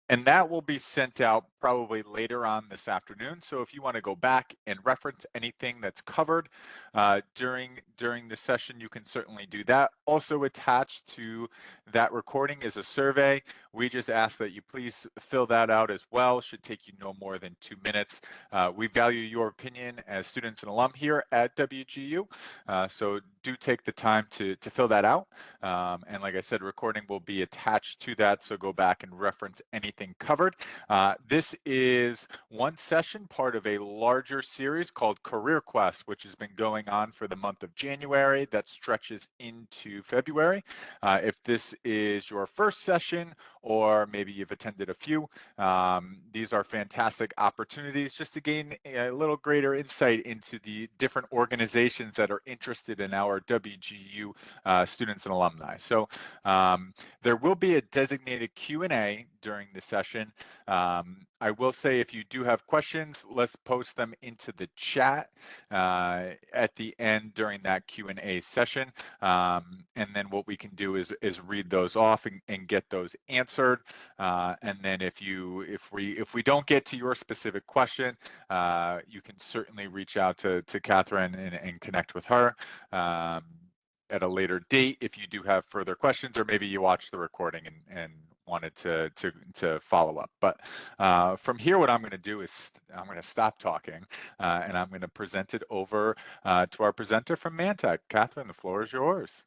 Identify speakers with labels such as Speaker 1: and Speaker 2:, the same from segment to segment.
Speaker 1: And that will be sent out probably later on this afternoon. So if you want to go back and reference anything that's covered during the session, you can certainly do that. Also attached to that recording is a survey. We just ask that you please fill that out as well. Should take you no more than 2 minutes. We value your opinion as students and alum here at WGU. So do take the time to fill that out. And like I said, recording will be attached to that. So go back and reference anything covered. This is one session, part of a larger series called Career Quest, which has been going on for the month of January that stretches into February. If this is your first session, or maybe you've attended a few, these are fantastic opportunities just to gain a little greater insight into the different organizations that are interested in our WGU students and alumni. So there will be a designated Q&A during the session. I will say if you do have questions, let's post them into the chat at the end during that Q&A session. And then what we can do is read those off and get those answered. And then if we don't get to your specific question, you can certainly reach out to Catherine and connect with her at a later date if you do have further questions, or maybe you watched the recording and wanted to follow up. But from here, what I'm going to do is I'm going to stop talking and I'm going to present it over to our presenter from ManTech. Catherine, the floor is yours.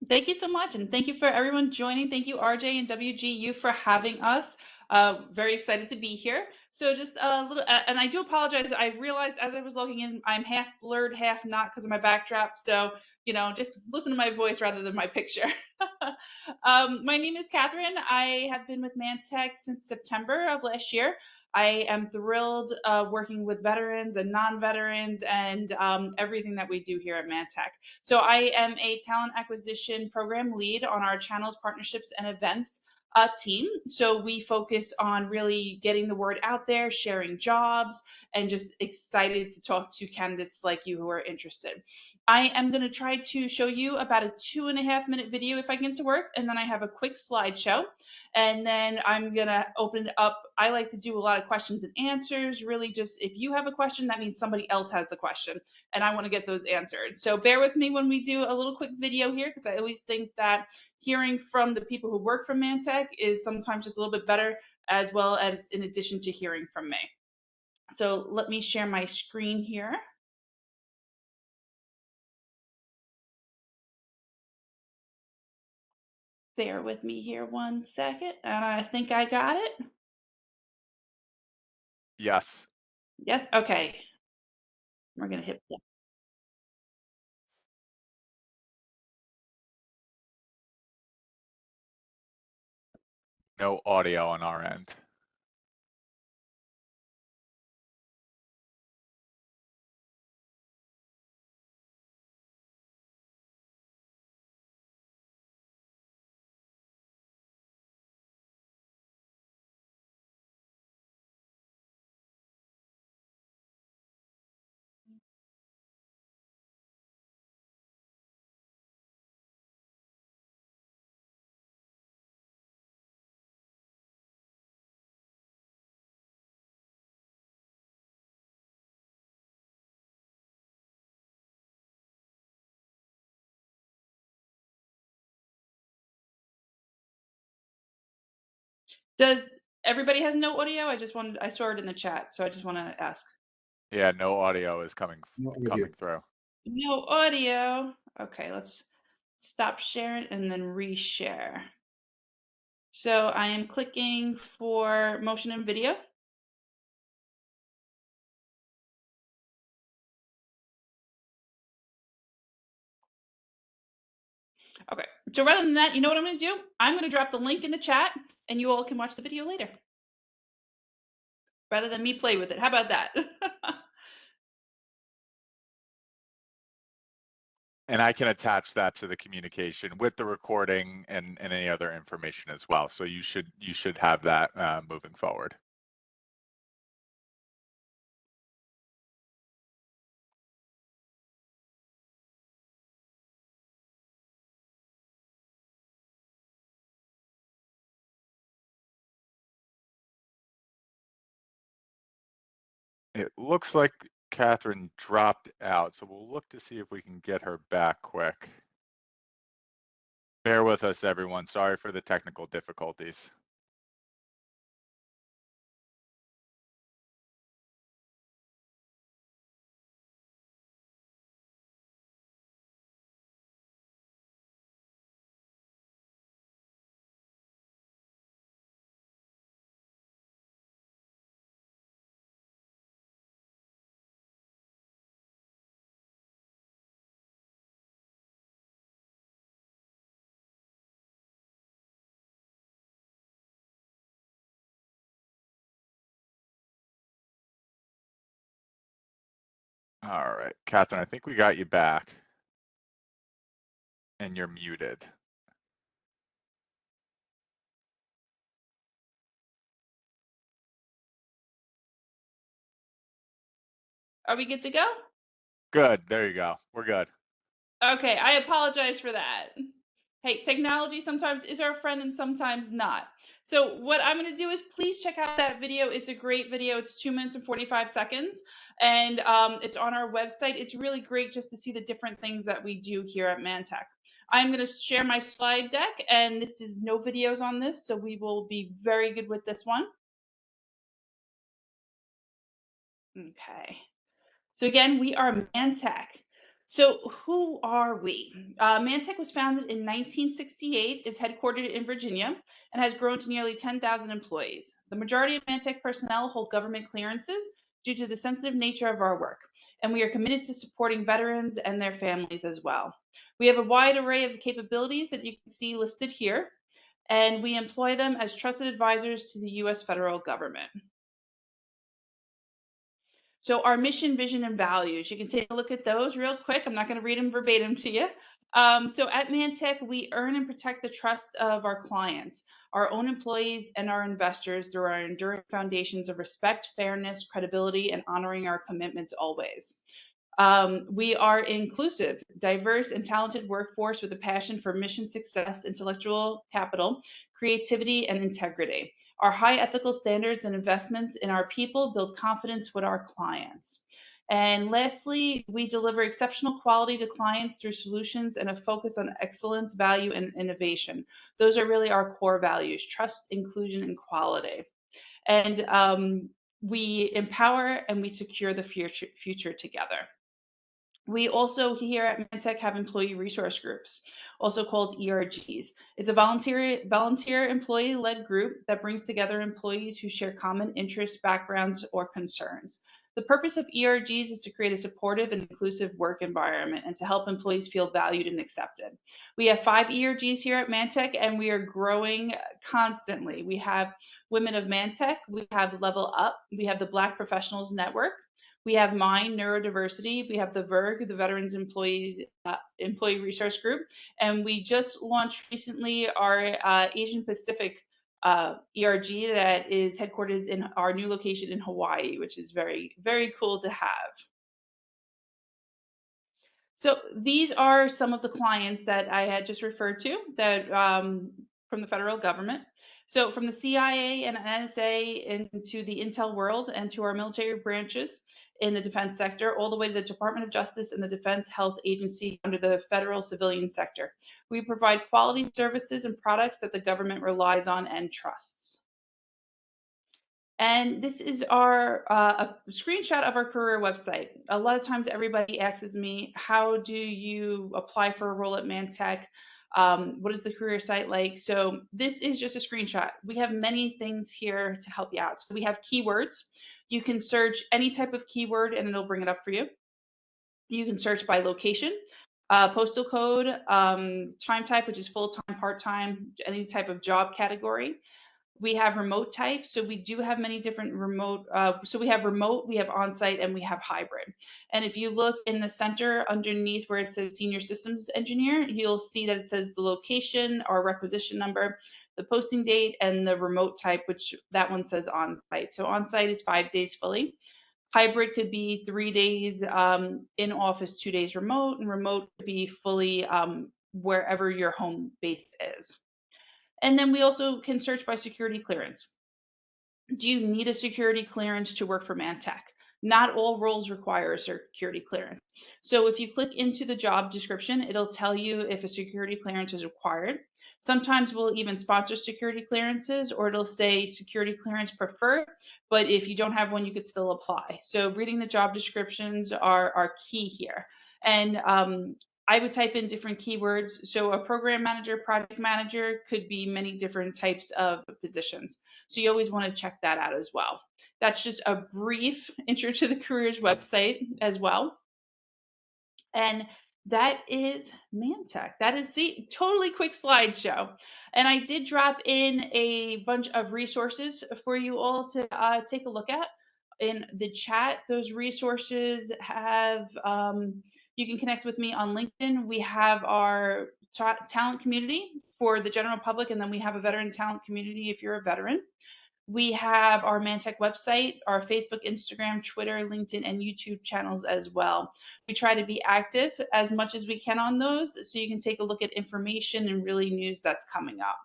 Speaker 2: Thank you so much, and thank you for everyone joining. Thank you, RJ and WGU, for having us. Very excited to be here. So just a little, and I do apologize. I realized as I was logging in, I'm half blurred, half not because of my backdrop. So, just listen to my voice rather than my picture. My name is Catherine. I have been with ManTech since September of last year. I am thrilled working with veterans and non-veterans and everything that we do here at ManTech. So I am a talent acquisition program lead on our channels, partnerships, and events team. So we focus on really getting the word out there, sharing jobs, and just excited to talk to candidates like you who are interested. I am going to try to show you about a 2.5 minute video if I get to work, and then I have a quick slideshow. And then I'm going to open it up. I like to do a lot of questions and answers. Really, just if you have a question, that means somebody else has the question, and I want to get those answered. So bear with me when we do a little quick video here, because I always think that hearing from the people who work for ManTech is sometimes just a little bit better, as well as in addition to hearing from me. So let me share my screen here. Bear with me here 1 second, and I think I got it.
Speaker 1: Yes.
Speaker 2: Yes, okay. We're gonna hit play.
Speaker 1: No audio on our end.
Speaker 2: Does everybody has no audio? I saw it in the chat, so I just want to ask.
Speaker 1: Yeah, no audio is coming
Speaker 3: No audio.
Speaker 1: coming through.
Speaker 2: No audio. Okay, let's stop sharing and then reshare. So I am clicking for motion and video. Okay, so rather than that, you know what I'm going to do? I'm going to drop the link in the chat and you all can watch the video later. Rather than me play with it. How about that?
Speaker 1: And I can attach that to the communication with the recording and any other information as well. So you should have that moving forward. It looks like Catherine dropped out, so we'll look to see if we can get her back quick. Bear with us, everyone. Sorry for the technical difficulties. All right, Catherine, I think we got you back, and you're muted.
Speaker 2: Are we good to go?
Speaker 1: Good, there you go. We're good.
Speaker 2: Okay, I apologize for that. Hey, technology sometimes is our friend and sometimes not. So what I'm going to do is please check out that video. It's a great video. It's 2 minutes and 45 seconds, and it's on our website. It's really great just to see the different things that we do here at ManTech. I'm going to share my slide deck, and this is no videos on this, so we will be very good with this one. Okay. So again, we are ManTech. So who are we? ManTech was founded in 1968, is headquartered in Virginia, and has grown to nearly 10,000 employees. The majority of ManTech personnel hold government clearances due to the sensitive nature of our work, and we are committed to supporting veterans and their families as well. We have a wide array of capabilities that you can see listed here, and we employ them as trusted advisors to the U.S. federal government. So our mission, vision, and values, you can take a look at those real quick. I'm not going to read them verbatim to you. So at ManTech, we earn and protect the trust of our clients, our own employees, and our investors through our enduring foundations of respect, fairness, credibility, and honoring our commitments always. We are inclusive, diverse, and talented workforce with a passion for mission success, intellectual capital, creativity, and integrity. Our high ethical standards and investments in our people build confidence with our clients. And lastly, we deliver exceptional quality to clients through solutions and a focus on excellence, value, and innovation. Those are really our core values: trust, inclusion, and quality. And we empower and we secure the future together. We also here at ManTech have employee resource groups, also called ERGs. It's a volunteer employee-led group that brings together employees who share common interests, backgrounds, or concerns. The purpose of ERGs is to create a supportive and inclusive work environment and to help employees feel valued and accepted. We have 5 ERGs here at ManTech, and we are growing constantly. We have Women of ManTech, we have Level Up, we have the Black Professionals Network, we have Mind Neurodiversity. We have the VERG, the Veterans Employee Resource Group, and we just launched recently our Asian Pacific ERG that is headquartered in our new location in Hawaii, which is very, very cool to have. So these are some of the clients that I had just referred to that from the federal government. So from the CIA and NSA into the intel world and to our military branches in the defense sector, all the way to the Department of Justice and the Defense Health Agency under the federal civilian sector. We provide quality services and products that the government relies on and trusts. And this is our a screenshot of our career website. A lot of times everybody asks me, how do you apply for a role at ManTech? What is the career site like? So this is just a screenshot. We have many things here to help you out. So we have keywords. You can search any type of keyword and it'll bring it up for you. You can search by location, postal code, time type, which is full-time, part-time, any type of job category. We have remote type, so we do have many different remote. So we have remote, we have on-site, and we have hybrid. And if you look in the center underneath where it says Senior Systems Engineer, you'll see that it says the location or requisition number, the posting date, and the remote type, which that one says on-site. So on-site is 5 days fully. Hybrid could be 3 days in office, 2 days remote, and remote could be fully wherever your home base is. And then we also can search by security clearance. Do you need a security clearance to work for ManTech? Not all roles require a security clearance. So if you click into the job description, it'll tell you if a security clearance is required. Sometimes we'll even sponsor security clearances, or it'll say security clearance preferred, but if you don't have one, you could still apply. So reading the job descriptions are key here. And I would type in different keywords. So a program manager, project manager could be many different types of positions. So you always want to check that out as well. That's just a brief intro to the careers website as well. And that is ManTech. That is the totally quick slideshow. And I did drop in a bunch of resources for you all to take a look at in the chat. Those resources have, you can connect with me on LinkedIn. We have our talent community for the general public, and then we have a veteran talent community if you're a veteran. We have our ManTech website, our Facebook, Instagram, Twitter, LinkedIn, and YouTube channels as well. We try to be active as much as we can on those so you can take a look at information and really news that's coming up.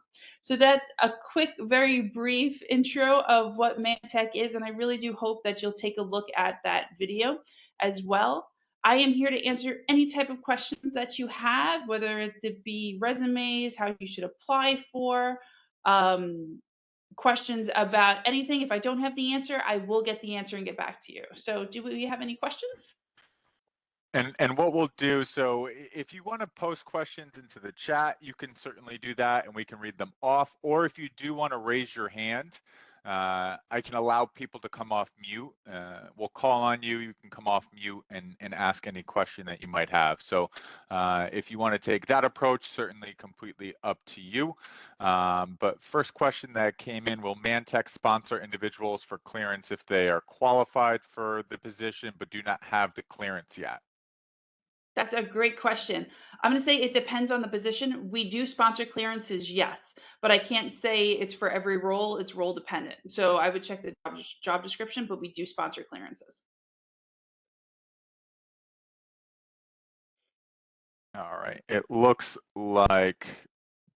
Speaker 2: So that's a quick, very brief intro of what ManTech is, and I really do hope that you'll take a look at that video as well. I am here to answer any type of questions that you have, whether it be resumes, how you should apply for, questions about anything. If I don't have the answer, I will get the answer and get back to you. So do we have any questions?
Speaker 1: And what we'll do, so if you want to post questions into the chat, you can certainly do that and we can read them off. Or if you do want to raise your hand, I can allow people to come off mute. We'll call on you. You can come off mute and ask any question that you might have. So if you want to take that approach, certainly completely up to you. But first question that came in, will ManTech sponsor individuals for clearance if they are qualified for the position but do not have the clearance yet?
Speaker 2: That's a great question. I'm going to say it depends on the position. We do sponsor clearances, yes, but I can't say it's for every role. It's role dependent. So I would check the job description, but we do sponsor clearances.
Speaker 1: All right, it looks like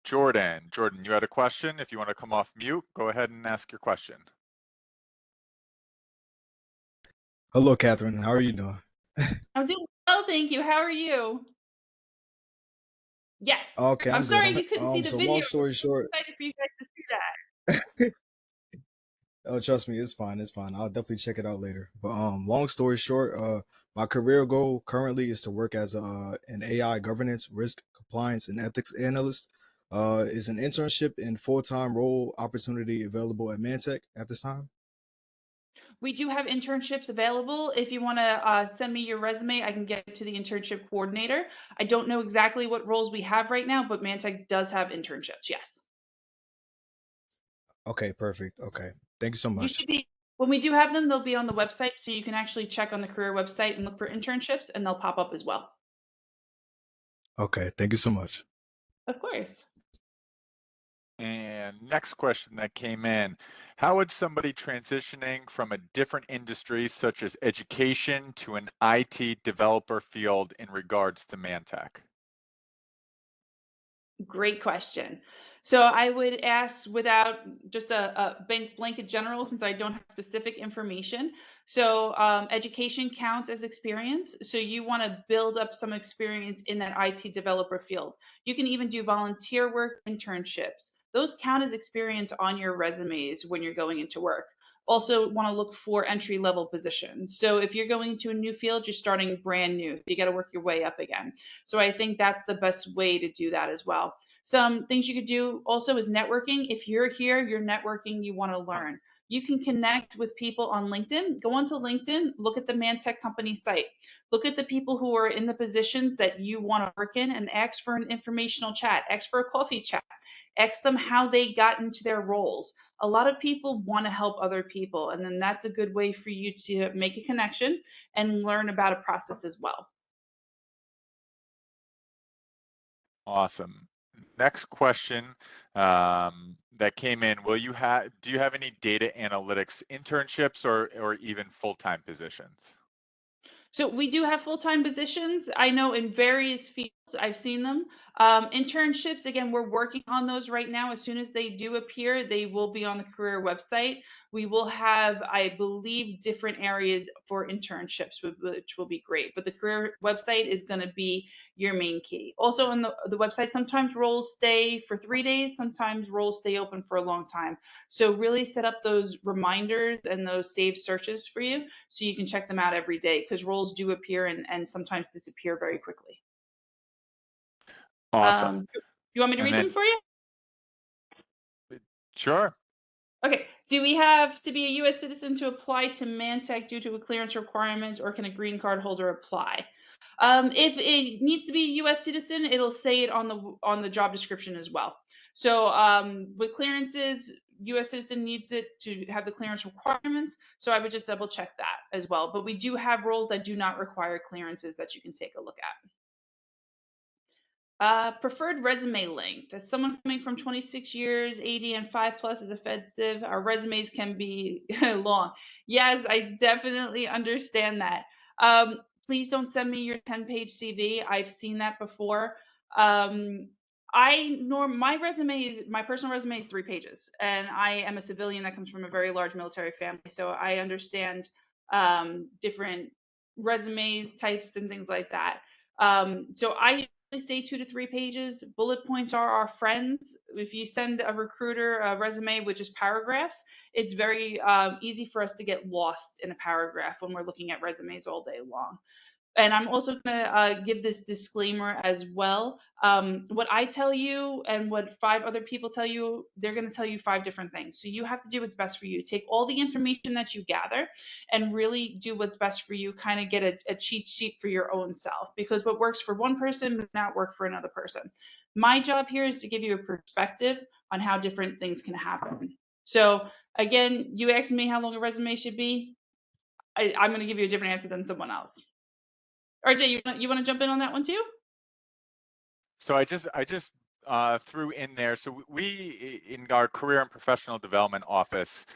Speaker 1: Jordan. Jordan, you had a question. If you want to come off mute, go ahead and ask your question.
Speaker 3: Hello, Catherine. How are you doing?
Speaker 2: I'm doing well, thank you. How are you? Yes.
Speaker 3: Okay,
Speaker 2: I'm
Speaker 3: I'm good.
Speaker 2: sorry you couldn't see the
Speaker 3: So
Speaker 2: video.
Speaker 3: long story
Speaker 2: I'm
Speaker 3: short,
Speaker 2: excited for you guys to see that.
Speaker 3: oh, trust me, it's fine. It's fine. I'll definitely check it out later. But long story short, my career goal currently is to work as an AI governance, risk, compliance, and ethics analyst. Is an internship and full-time role opportunity available at ManTech at this time?
Speaker 2: We do have internships available. If you want to send me your resume, I can get it to the internship coordinator. I don't know exactly what roles we have right now, but ManTech does have internships. Yes.
Speaker 3: Okay, perfect. Okay, thank you so
Speaker 2: You
Speaker 3: much.
Speaker 2: should be, when we do have them, they'll be on the website. So you can actually check on the career website and look for internships, and they'll pop up as well.
Speaker 3: Okay, thank you so much.
Speaker 2: Of course.
Speaker 1: And next question that came in, how would somebody transitioning from a different industry such as education to an IT developer field in regards to ManTech?
Speaker 2: Great question. So I would ask without just a blanket general, since I don't have specific information. So education counts as experience. So you want to build up some experience in that IT developer field. You can even do volunteer work, internships. Those count as experience on your resumes when you're going into work. Also want to look for entry level positions. So if you're going into a new field, you're starting brand new. You got to work your way up again. So I think that's the best way to do that as well. Some things you could do also is networking. If you're here, you're networking, you want to learn. You can connect with people on LinkedIn. Go onto LinkedIn, look at the ManTech company site. Look at the people who are in the positions that you want to work in and ask for an informational chat, ask for a coffee chat, ask them how they got into their roles. A lot of people want to help other people, and then that's a good way for you to make a connection and learn about a process as well.
Speaker 1: Awesome. Next question that came in, do you have any data analytics internships or even full-time positions?
Speaker 2: So we do have full-time positions. I know in various fields I've seen them. Internships, again, we're working on those right now. As soon as they do appear, they will be on the career website. We will have, I believe, different areas for internships, which will be great. But the career website is going to be your main key. Also, on the website, sometimes roles stay for 3 days, sometimes roles stay open for a long time. So really set up those reminders and those saved searches for you so you can check them out every day, because roles do appear and sometimes disappear very quickly.
Speaker 1: Awesome.
Speaker 2: You want me to
Speaker 1: And
Speaker 2: read them
Speaker 1: then,
Speaker 2: for you?
Speaker 1: sure.
Speaker 2: Okay. Do we have to be a U.S. citizen to apply to ManTech due to a clearance requirements, or can a green card holder apply? If it needs to be a U.S. citizen, it'll say it on the job description as well. So with clearances, U.S. citizen needs it to have the clearance requirements. So I would just double check that as well. But we do have roles that do not require clearances that you can take a look at. Preferred resume length. As someone coming from 26 years, 80 and 5+ is a Fed Civ, our resumes can be long. Yes, I definitely understand that. Please don't send me your 10-page CV. I've seen that before. My personal resume is 3 pages, and I am a civilian that comes from a very large military family, so I understand different resumes, types, and things like that. So I say 2 to 3 pages. Bullet points are our friends. If you send a recruiter a resume with just paragraphs, it's very easy for us to get lost in a paragraph when we're looking at resumes all day long. And I'm also going to give this disclaimer as well. What I tell you and what 5 other people tell you, they're going to tell you 5 different things. So you have to do what's best for you. Take all the information that you gather and really do what's best for you. Kind of get a cheat sheet for your own self, because what works for one person may not work for another person. My job here is to give you a perspective on how different things can happen. So again, you asked me how long a resume should be. I'm going to give you a different answer than someone else. RJ, you want to jump in on that one too?
Speaker 1: So I just threw in there. So we in our career and professional development office,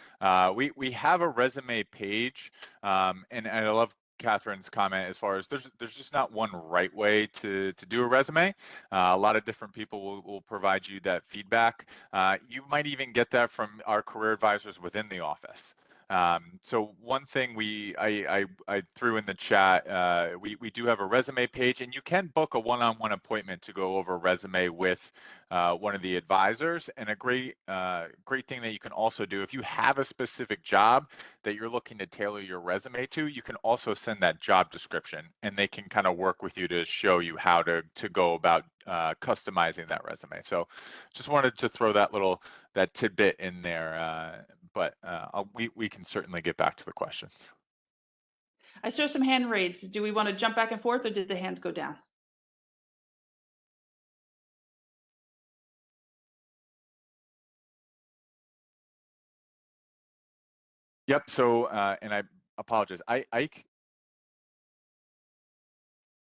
Speaker 1: we have a resume page, and I love Catherine's comment as far as there's just not one right way to do a resume. A lot of different people will provide you that feedback. You might even get that from our career advisors within the office. So one thing I threw in the chat, we do have a resume page, and you can book a one-on-one appointment to go over resume with one of the advisors. And a great thing that you can also do, if you have a specific job that you're looking to tailor your resume to, you can also send that job description, and they can kind of work with you to show you how to go about customizing that resume. So just wanted to throw that tidbit in there. But we can certainly get back to the questions.
Speaker 2: I saw some hand raised. Do we want to jump back and forth, or did the hands go down?
Speaker 1: Yep. So, and I apologize. Ike.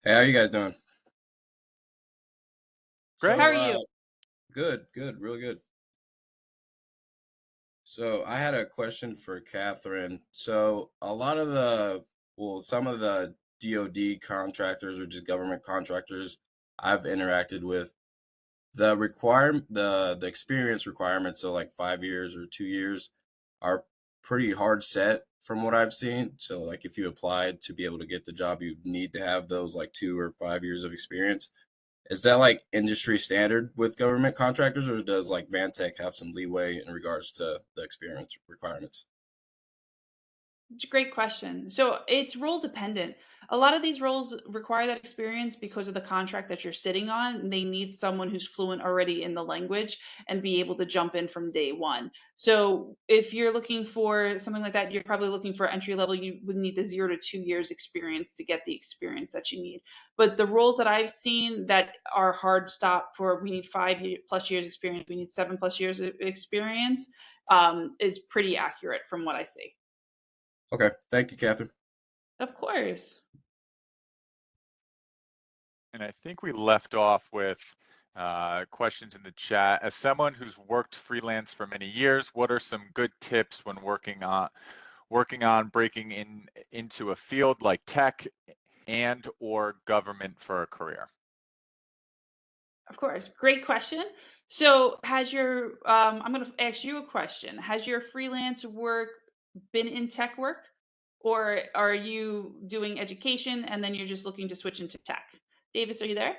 Speaker 4: Hey, how you guys doing?
Speaker 1: Great.
Speaker 2: How
Speaker 4: So,
Speaker 2: are you?
Speaker 4: good, really good. So, I had a question for Catherine. So, some of the DoD contractors or just government contractors I've interacted with, the experience requirements, so like 5 years or 2 years, are pretty hard set from what I've seen. So, like if you applied to be able to get the job, you need to have those like 2 or 5 years of experience. Is that like industry standard with government contractors, or does like ManTech have some leeway in regards to the experience requirements?
Speaker 2: It's a great question. So it's role dependent. A lot of these roles require that experience because of the contract that you're sitting on. And they need someone who's fluent already in the language and be able to jump in from day one. So if you're looking for something like that, you're probably looking for entry level. You would need the 0 to 2 years experience to get the experience that you need. But the roles that I've seen that are hard stop for, we need 5+ years experience, we need 7+ years of experience, is pretty accurate from what I see.
Speaker 4: Okay, thank you, Catherine.
Speaker 2: Of course.
Speaker 1: And I think we left off with questions in the chat. As someone who's worked freelance for many years, what are some good tips when working on breaking into a field like tech and or government for a career?
Speaker 2: Of course. Great question. So has your, I'm going to ask you a question. Has your freelance work been in tech work, or are you doing education and then you're just looking to switch into tech? Davis, are you there?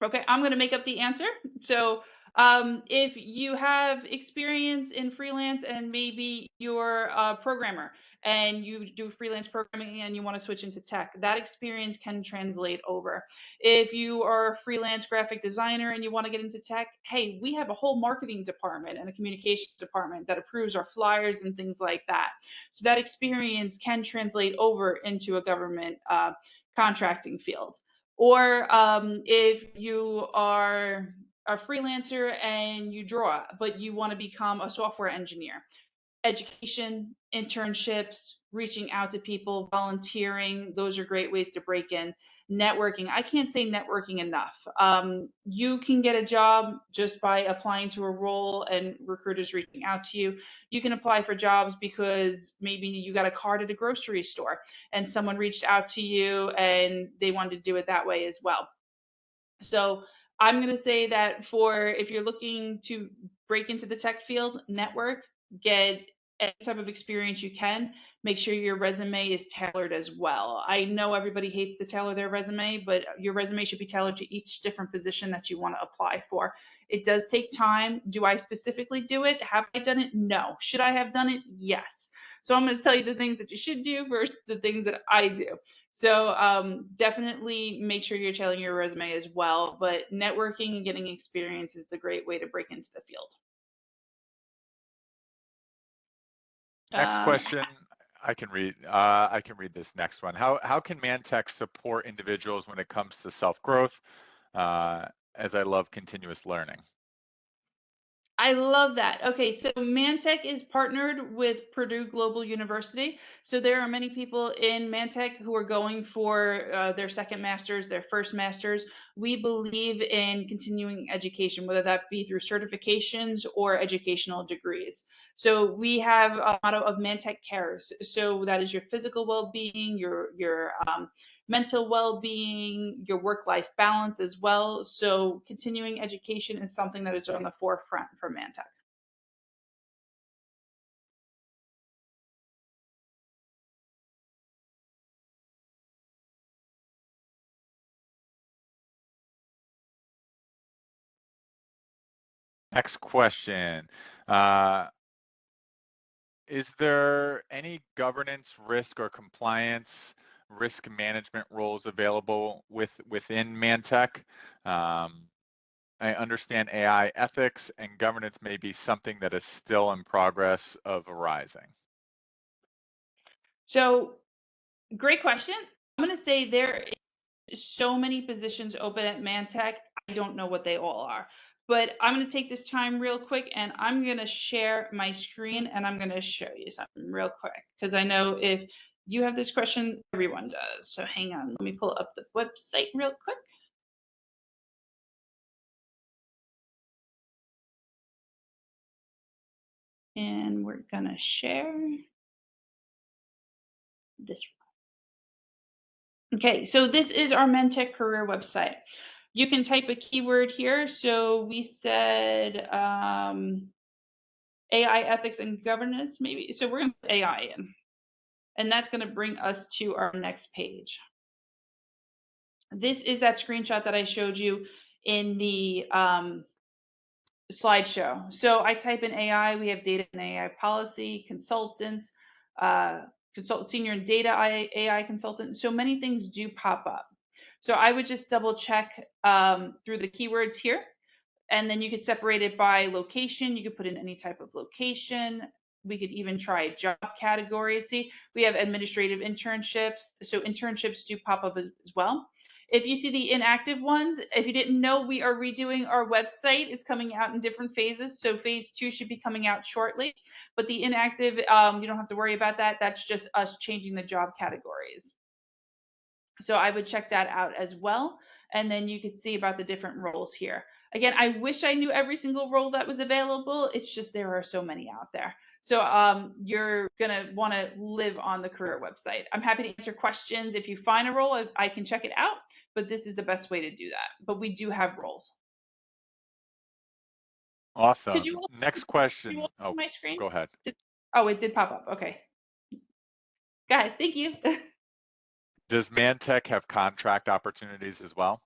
Speaker 2: Okay, I'm going to make up the answer. So, if you have experience in freelance and maybe you're a programmer and you do freelance programming and you want to switch into tech, that experience can translate over. If you are a freelance graphic designer and you want to get into tech, hey, we have a whole marketing department and a communications department that approves our flyers and things like that. So that experience can translate over into a government contracting field. Or if you are a freelancer and you draw, but you want to become a software engineer, education, internships, reaching out to people, volunteering, those are great ways to break in. Networking, I can't say networking enough. You can get a job just by applying to a role and recruiters reaching out to you. You can apply for jobs because maybe you got a card at a grocery store and someone reached out to you and they wanted to do it that way as well. So I'm going to say that for if you're looking to break into the tech field, network, get any type of experience you can. Make sure your resume is tailored as well. I know everybody hates to tailor their resume, but your resume should be tailored to each different position that you want to apply for. It does take time. Do I specifically do it? Have I done it? No. Should I have done it? Yes. So I'm going to tell you the things that you should do versus the things that I do. So definitely make sure you're tailoring your resume as well. But networking and getting experience is the great way to break into the field.
Speaker 1: Next question, I can read. I can read this next one. How can ManTech support individuals when it comes to self-growth? As I love continuous learning.
Speaker 2: I love that. Okay, so ManTech is partnered with Purdue Global University. So there are many people in ManTech who are going for their second master's, their first master's. We believe in continuing education, whether that be through certifications or educational degrees. So we have a motto of ManTech Cares. So that is your physical well-being, your mental well-being, your work-life balance as well. So continuing education is something that is on the forefront for ManTech.
Speaker 1: Next question. Is there any governance, risk, or compliance risk management roles available within ManTech? I understand AI ethics and governance may be something that is still in progress of arising.
Speaker 2: So great question. I'm going to say there is so many positions open at ManTech. I don't know what they all are. But I'm going to take this time real quick and I'm going to share my screen and I'm going to show you something real quick because I know if you have this question, everyone does. So hang on, let me pull up the website real quick. And we're going to share this. Okay, so this is our ManTech career website. You can type a keyword here. So we said AI ethics and governance, maybe. So we're going to put AI in. And that's going to bring us to our next page. This is that screenshot that I showed you in the slideshow. So I type in AI, we have data and AI policy, consultants, senior and data AI consultant. So many things do pop up. So I would just double check through the keywords here. And then you could separate it by location. You could put in any type of location. We could even try job categories. See, we have administrative internships. So internships do pop up as well. If you see the inactive ones, if you didn't know, we are redoing our website. It's coming out in different phases. So phase 2 should be coming out shortly. But the inactive, you don't have to worry about that. That's just us changing the job categories. So I would check that out as well. And then you could see about the different roles here. Again, I wish I knew every single role that was available. It's just there are so many out there. So you're going to want to live on the career website. I'm happy to answer questions. If you find a role, I can check it out, but this is the best way to do that. But we do have roles. Could you
Speaker 1: Awesome.
Speaker 2: also,
Speaker 1: Next
Speaker 2: could you
Speaker 1: question.
Speaker 2: also
Speaker 1: Oh,
Speaker 2: see my screen?
Speaker 1: go ahead.
Speaker 2: Oh, it did pop up. Okay. Go ahead. Thank you.
Speaker 1: Does ManTech have contract opportunities as well?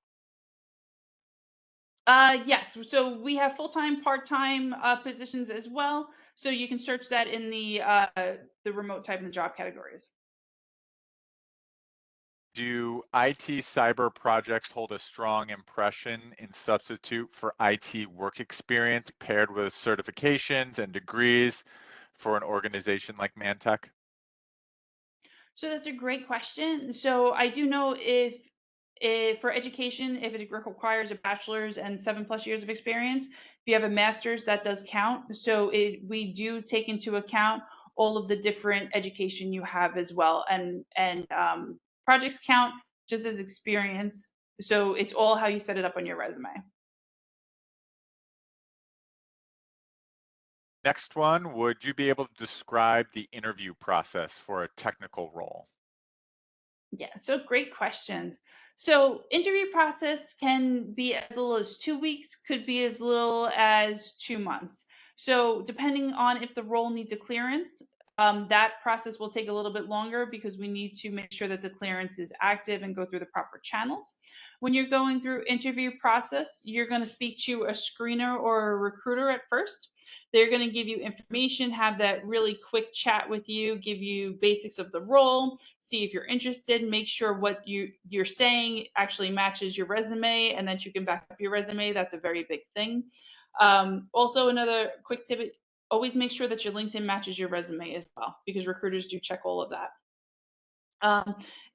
Speaker 2: Yes. So we have full-time, part-time positions as well. So you can search that in the remote type in the job categories.
Speaker 1: Do IT cyber projects hold a strong impression in substitute for IT work experience paired with certifications and degrees for an organization like ManTech?
Speaker 2: So that's a great question. So I do know if for education, if it requires a bachelor's and 7+ years of experience, if you have a master's, that does count. So we do take into account all of the different education you have as well, and projects count just as experience. So it's all how you set it up on your resume.
Speaker 1: Next one, would you be able to describe the interview process for a technical role?
Speaker 2: Yeah, so great questions. So interview process can be as little as 2 weeks, could be as little as 2 months. So depending on if the role needs a clearance, that process will take a little bit longer because we need to make sure that the clearance is active and go through the proper channels. When you're going through interview process, you're going to speak to a screener or a recruiter at first. They're going to give you information, have that really quick chat with you, give you basics of the role, see if you're interested, make sure what you're saying actually matches your resume and that you can back up your resume. That's a very big thing. Also, another quick tip, always make sure that your LinkedIn matches your resume as well, because recruiters do check all of that.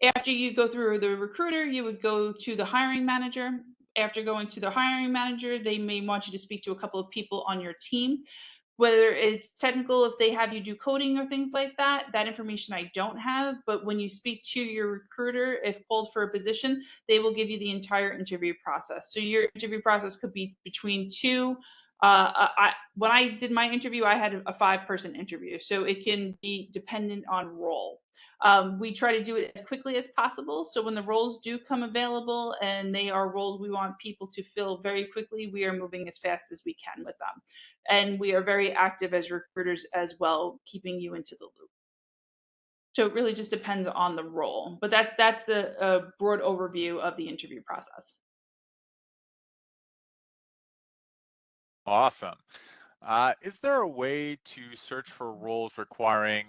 Speaker 2: After you go through the recruiter, you would go to the hiring manager. After going to the hiring manager, they may want you to speak to a couple of people on your team. Whether it's technical, if they have you do coding or things like that, that information I don't have. But when you speak to your recruiter, if called for a position, they will give you the entire interview process. So your interview process could be between two. When I did my interview, I had a 5-person interview, so it can be dependent on role. We try to do it as quickly as possible. So when the roles do come available and they are roles we want people to fill very quickly, we are moving as fast as we can with them. And we are very active as recruiters as well, keeping you into the loop. So it really just depends on the role, but that's the broad overview of the interview process.
Speaker 1: Awesome. Is there a way to search for roles requiring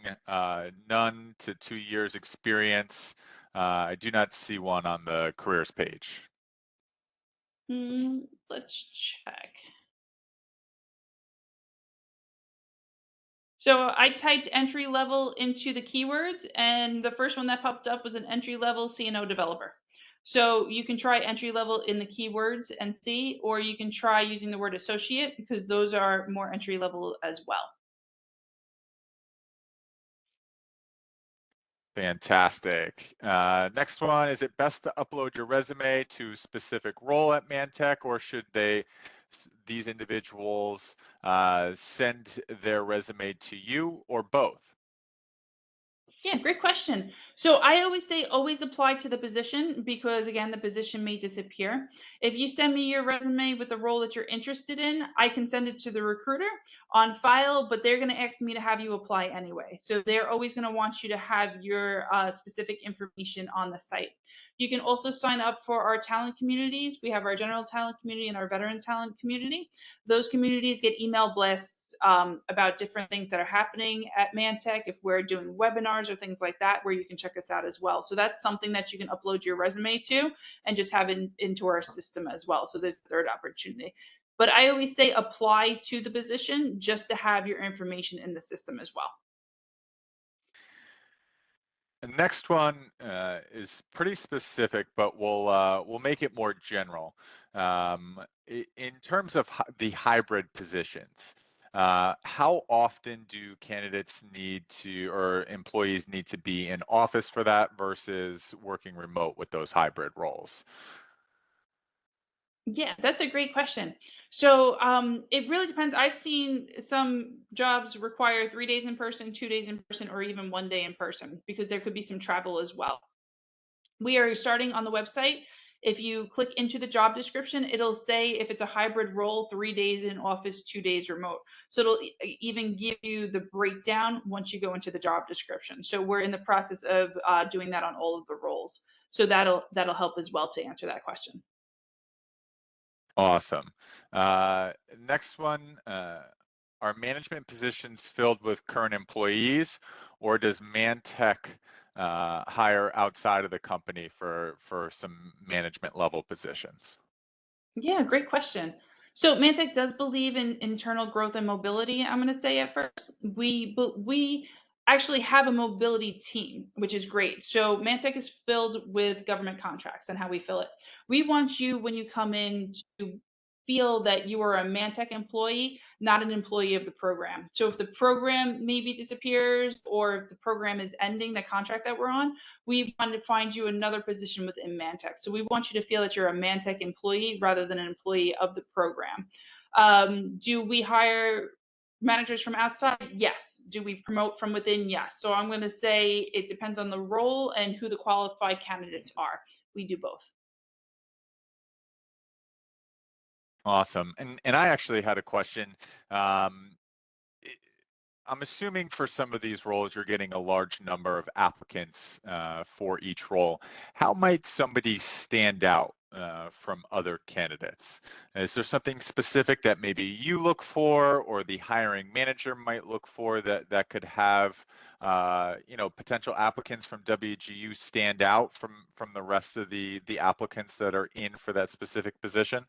Speaker 1: none to 2 years experience? I do not see one on the careers page.
Speaker 2: Let's check. So I typed entry level into the keywords, and the first one that popped up was an entry level CNO developer. So you can try entry level in the keywords and see, or you can try using the word associate because those are more entry level as well.
Speaker 1: Fantastic. Next one, is it best to upload your resume to specific role at ManTech, or should these individuals send their resume to you, or both?
Speaker 2: Yeah, great question. So I always say always apply to the position because again, the position may disappear. If you send me your resume with the role that you're interested in, I can send it to the recruiter on file, but they're going to ask me to have you apply anyway. So they're always going to want you to have your specific information on the site. You can also sign up for our talent communities. We have our general talent community and our veteran talent community. Those communities get email blasts about different things that are happening at ManTech, if we're doing webinars or things like that, where you can check us out as well. So that's something that you can upload your resume to and just have into our system as well. So there's a third opportunity. But I always say apply to the position just to have your information in the system as well.
Speaker 1: The next one is pretty specific, but we'll make it more general. In terms of the hybrid positions, how often do candidates need to, or employees need to be in office for that versus working remote with those hybrid roles?
Speaker 2: Yeah, that's a great question. So it really depends. I've seen some jobs require 3 days in person, 2 days in person, or even 1 day in person because there could be some travel as well. We are starting on the website. If you click into the job description, it'll say if it's a hybrid role, 3 days in office, 2 days remote. So it'll even give you the breakdown once you go into the job description. So we're in the process of doing that on all of the roles. So that'll help as well to answer that question.
Speaker 1: Awesome. Next one, are management positions filled with current employees, or does ManTech hire outside of the company for some management level positions?
Speaker 2: Yeah, great question. So ManTech does believe in internal growth and mobility. I'm going to say at first, we actually have a mobility team, which is great. So ManTech is filled with government contracts and how we fill it. We want you when you come in to feel that you are a ManTech employee, not an employee of the program. So if the program maybe disappears or if the program is ending the contract that we're on, we want to find you another position within ManTech. So we want you to feel that you're a ManTech employee rather than an employee of the program. Do we hire managers from outside? Yes. Do we promote from within? Yes. So I'm going to say it depends on the role and who the qualified candidates are. We do both.
Speaker 1: Awesome. And I actually had a question. Um, I'm assuming for some of these roles, you're getting a large number of applicants for each role. How might somebody stand out from other candidates? Is there something specific that maybe you look for, or the hiring manager might look for that could have, potential applicants from WGU stand out from the rest of the applicants that are in for that specific position?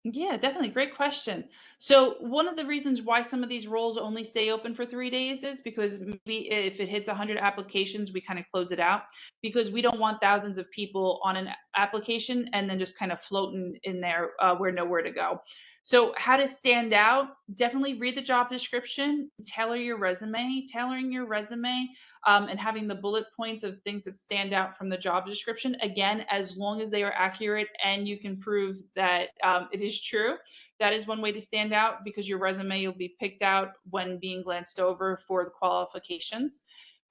Speaker 2: Yeah, definitely. Great question. So, one of the reasons why some of these roles only stay open for 3 days is because maybe if it hits 100 applications, we kind of close it out because we don't want thousands of people on an application and then just kind of floating in there where nowhere to go. So, how to stand out? Definitely read the job description, tailor your resume, tailoring your resume, and having the bullet points of things that stand out from the job description. Again, as long as they are accurate and you can prove that it is true, that is one way to stand out because your resume will be picked out when being glanced over for the qualifications.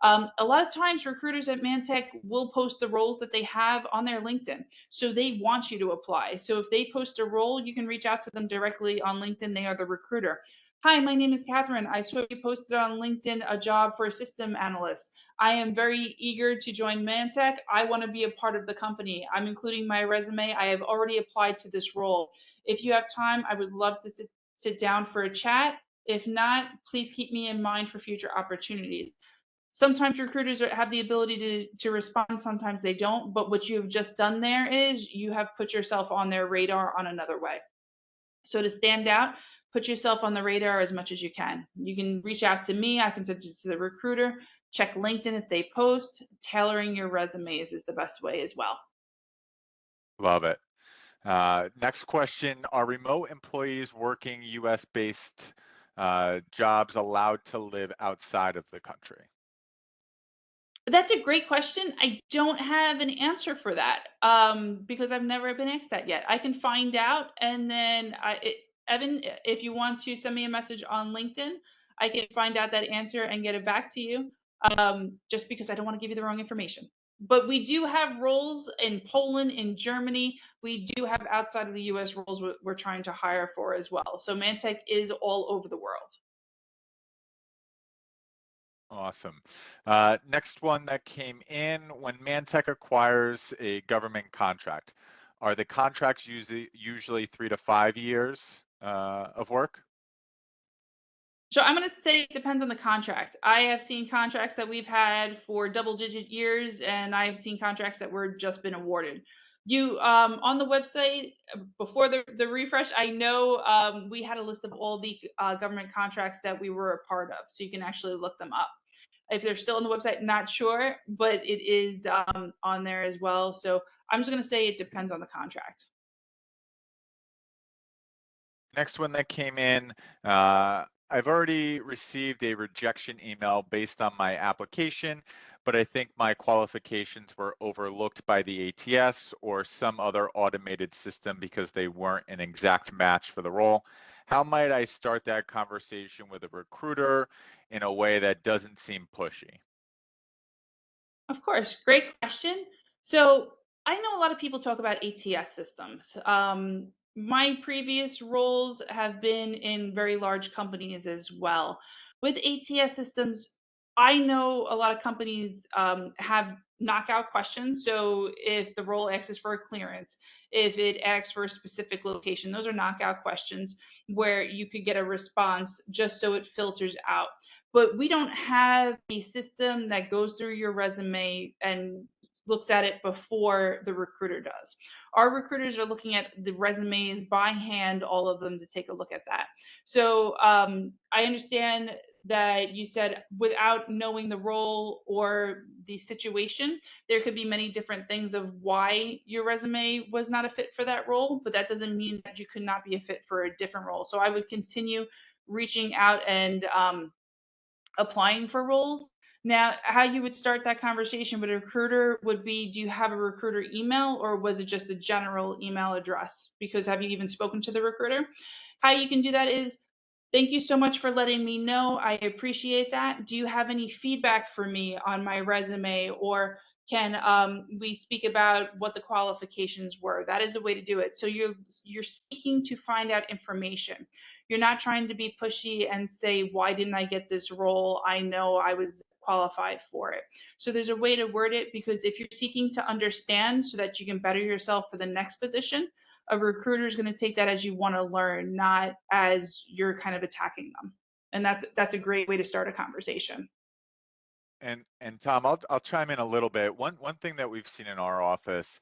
Speaker 2: A lot of times, recruiters at ManTech will post the roles that they have on their LinkedIn. So they want you to apply. So if they post a role, you can reach out to them directly on LinkedIn. They are the recruiter. Hi, my name is Catherine. I saw you posted on LinkedIn a job for a system analyst. I am very eager to join ManTech. I want to be a part of the company. I'm including my resume. I have already applied to this role. If you have time, I would love to sit down for a chat. If not, please keep me in mind for future opportunities. Sometimes recruiters have the ability to respond, sometimes they don't. But what you have just done there is you have put yourself on their radar on another way. So to stand out, put yourself on the radar as much as you can. You can reach out to me. I can send it to the recruiter. Check LinkedIn if they post. Tailoring your resumes is the best way as well.
Speaker 1: Love it. Next question, are remote employees working US based jobs allowed to live outside of the country?
Speaker 2: That's a great question. I don't have an answer for that because I've never been asked that yet. I can find out, and then Evan, if you want to send me a message on LinkedIn, I can find out that answer and get it back to you. Just because I don't want to give you the wrong information. But we do have roles in Poland, in Germany. We do have outside of the U.S. roles we're trying to hire for as well. So ManTech is all over the world.
Speaker 1: Awesome. Next one that came in, when ManTech acquires a government contract, are the contracts usually 3 to 5 years of work?
Speaker 2: So I'm going to say it depends on the contract. I have seen contracts that we've had for double-digit years, and I have seen contracts that were just been awarded. You on the website before the refresh, I know we had a list of all the government contracts that we were a part of, so you can actually look them up. If they're still on the website, not sure, but it is on there as well. So I'm just going to say it depends on the contract.
Speaker 1: Next one that came in, I've already received a rejection email based on my application, but I think my qualifications were overlooked by the ATS or some other automated system because they weren't an exact match for the role. How might I start that conversation with a recruiter in a way that doesn't seem pushy?
Speaker 2: Of course, great question. So I know a lot of people talk about ATS systems. My previous roles have been in very large companies as well. With ATS systems, I know a lot of companies have knockout questions. So if the role asks for a clearance, if it asks for a specific location, those are knockout questions where you could get a response just so it filters out. But we don't have a system that goes through your resume and looks at it before the recruiter does. Our recruiters are looking at the resumes by hand, all of them, to take a look at that. So I understand that you said without knowing the role or the situation, there could be many different things of why your resume was not a fit for that role, but that doesn't mean that you could not be a fit for a different role. So I would continue reaching out and applying for roles. Now, how you would start that conversation with a recruiter would be, do you have a recruiter email or was it just a general email address? Because have you even spoken to the recruiter? How you can do that is, thank you so much for letting me know. I appreciate that. Do you have any feedback for me on my resume, or can we speak about what the qualifications were? That is a way to do it. So you're seeking to find out information. You're not trying to be pushy and say, why didn't I get this role? I know I was qualified for it. So there's a way to word it, because if you're seeking to understand so that you can better yourself for the next position, a recruiter is going to take that as you want to learn, not as you're kind of attacking them. And that's a great way to start a conversation.
Speaker 1: And Tom, I'll chime in a little bit. One thing that we've seen in our office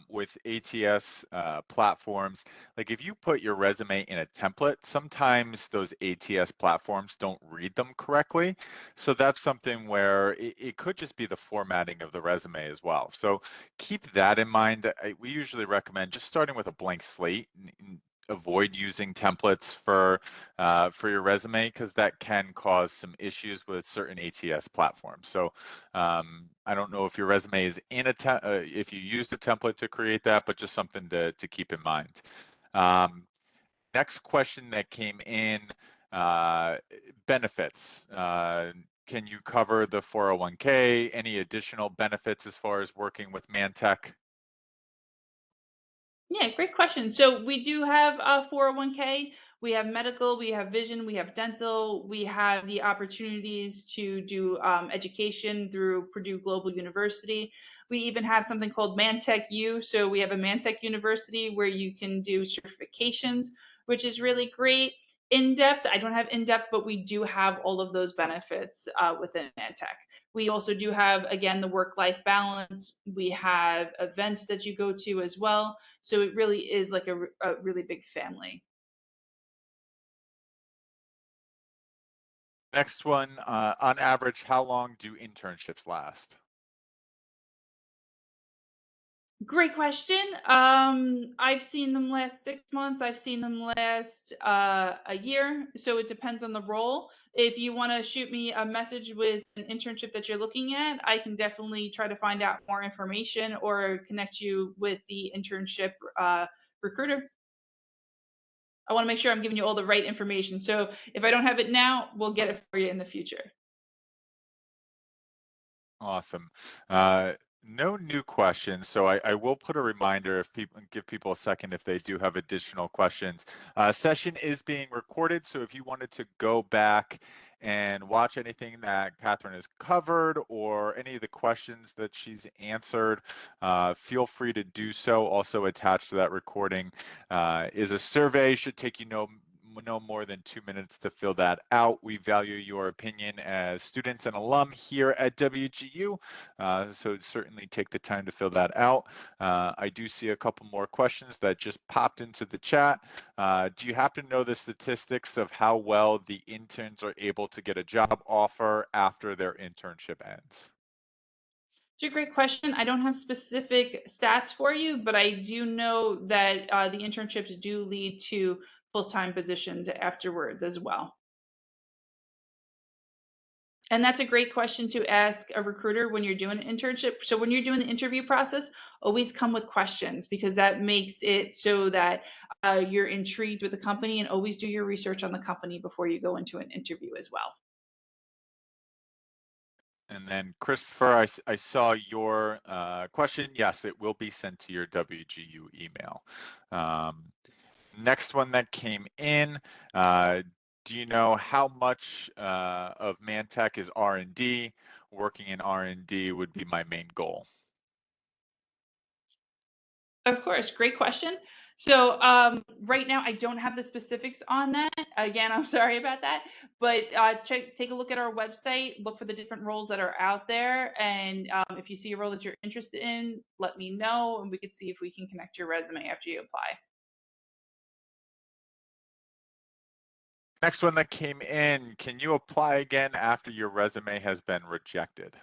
Speaker 1: with ATS platforms, like if you put your resume in a template, sometimes those ATS platforms don't read them correctly. So that's something where it could just be the formatting of the resume as well. So keep that in mind. We usually recommend just starting with a blank slate. Avoid using templates for your resume because that can cause some issues with certain ATS platforms. So I don't know if your resume is in if you used a template to create that, but just something to keep in mind. Next question that came in, benefits. Can you cover the 401k? Any additional benefits as far as working with ManTech?
Speaker 2: Yeah, great question. So we do have a 401k. We have medical, we have vision, we have dental, we have the opportunities to do education through Purdue Global University. We even have something called ManTech U. So we have a ManTech University where you can do certifications, which is really great. In depth, I don't have in depth, but we do have all of those benefits within ManTech. We also do have, again, the work-life balance. We have events that you go to as well. So it really is like a really big family.
Speaker 1: Next one, on average, how long do internships last?
Speaker 2: Great question. I've seen them last 6 months. I've seen them last a year. So it depends on the role. If you want to shoot me a message with an internship that you're looking at, I can definitely try to find out more information or connect you with the internship recruiter. I want to make sure I'm giving you all the right information. So if I don't have it now, we'll get it for you in the future.
Speaker 1: Awesome. No new questions, so I will put a reminder if people give people a second if they do have additional questions. Session is being recorded, so if you wanted to go back and watch anything that Catherine has covered or any of the questions that she's answered, feel free to do so. Also attached to that recording is a survey. Should take you no more than 2 minutes to fill that out. We value your opinion as students and alum here at WGU, so certainly take the time to fill that out. I do see a couple more questions that just popped into the chat. Do you happen to know the statistics of how well the interns are able to get a job offer after their internship ends?
Speaker 2: It's a great question. I don't have specific stats for you, but I do know that the internships do lead to full-time positions afterwards as well. And that's a great question to ask a recruiter when you're doing an internship. So when you're doing the interview process, always come with questions, because that makes it so that you're intrigued with the company, and always do your research on the company before you go into an interview as well.
Speaker 1: And then Christopher, I saw your question. Yes, it will be sent to your WGU email. Next one that came in, do you know how much of ManTech is R&D? Working in R&D would be my main goal.
Speaker 2: Of course, great question. So right now I don't have the specifics on that. Again, I'm sorry about that, but take a look at our website, look for the different roles that are out there, and if you see a role that you're interested in, let me know, and we could see if we can connect your resume after you apply.
Speaker 1: Next one that came in, can you apply again after your resume has been rejected?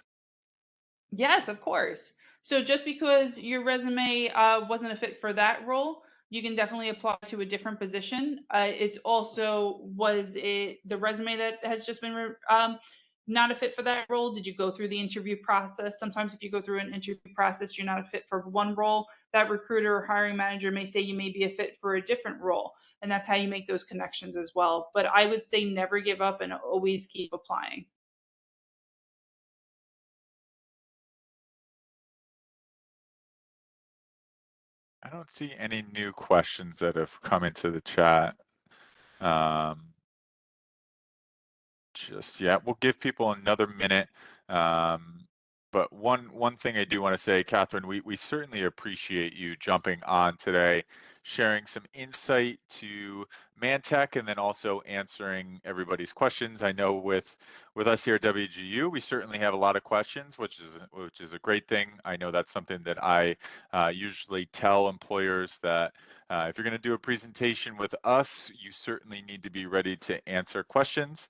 Speaker 2: Yes, of course. So just because your resume wasn't a fit for that role, you can definitely apply to a different position. It's also, was it the resume that has just been not a fit for that role? Did you go through the interview process? Sometimes if you go through an interview process, you're not a fit for one role. That recruiter or hiring manager may say you may be a fit for a different role. And that's how you make those connections as well. But I would say never give up and always keep applying.
Speaker 1: I don't see any new questions that have come into the chat just yet. We'll give people another minute. But one thing I do want to say, Catherine, we certainly appreciate you jumping on today, sharing some insight to ManTech, and then also answering everybody's questions. I know with us here at WGU, we certainly have a lot of questions, which is a great thing. I know that's something that I usually tell employers, that if you're going to do a presentation with us, you certainly need to be ready to answer questions.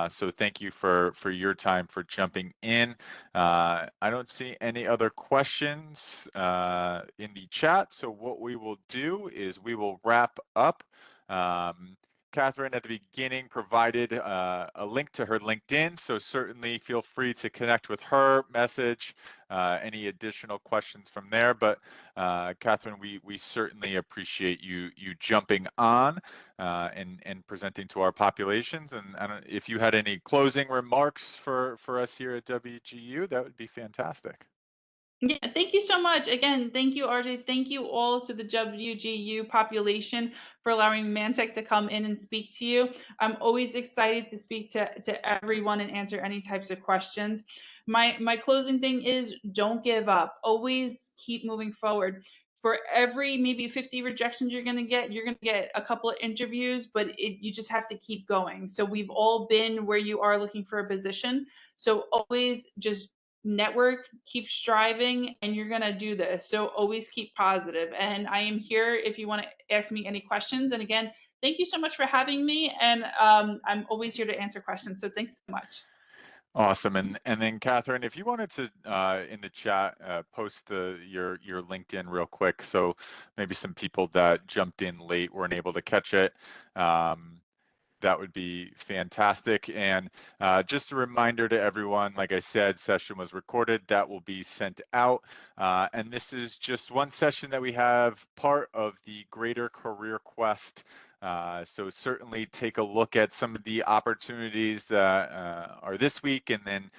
Speaker 1: So thank you for your time, for jumping in. I don't see any other questions in the chat. So what we will do is we will wrap up. Catherine at the beginning provided a link to her LinkedIn, so certainly feel free to connect with her, message any additional questions from there. But Catherine, we certainly appreciate you jumping on and presenting to our populations. And if you had any closing remarks for us here at WGU, that would be fantastic.
Speaker 2: Yeah, thank you so much. Again, thank you, RJ. Thank you all to the WGU population for allowing ManTech to come in and speak to you. I'm always excited to speak to everyone and answer any types of questions. My closing thing is, don't give up. Always keep moving forward. For every maybe 50 rejections you're going to get a couple of interviews, but you just have to keep going. So we've all been where you are looking for a position. So always just network, keep striving, and you're going to do this. So always keep positive. And I am here if you want to ask me any questions. And again, thank you so much for having me. And I'm always here to answer questions. So thanks so much.
Speaker 1: Awesome. And then Catherine, if you wanted to in the chat post your LinkedIn real quick, so maybe some people that jumped in late weren't able to catch it. That would be fantastic. And just a reminder to everyone, like I said, session was recorded. That will be sent out. And this is just one session that we have, part of the greater Career Quest. So certainly take a look at some of the opportunities that are this week, and then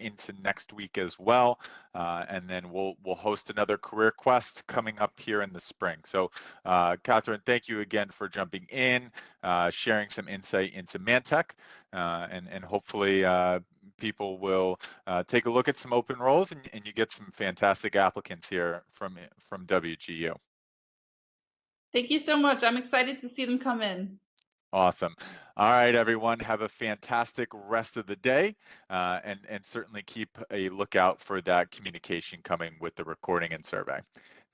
Speaker 1: into next week as well. And then we'll host another Career Quest coming up here in the spring. So Catherine, thank you again for jumping in, sharing some insight into ManTech, and hopefully people will take a look at some open roles, and you get some fantastic applicants here from WGU.
Speaker 2: Thank you so much. I'm excited to see them come in.
Speaker 1: Awesome. All right, everyone, have a fantastic rest of the day, and certainly keep a lookout for that communication coming with the recording and survey.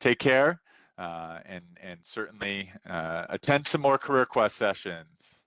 Speaker 1: Take care, and certainly attend some more Career Quest sessions.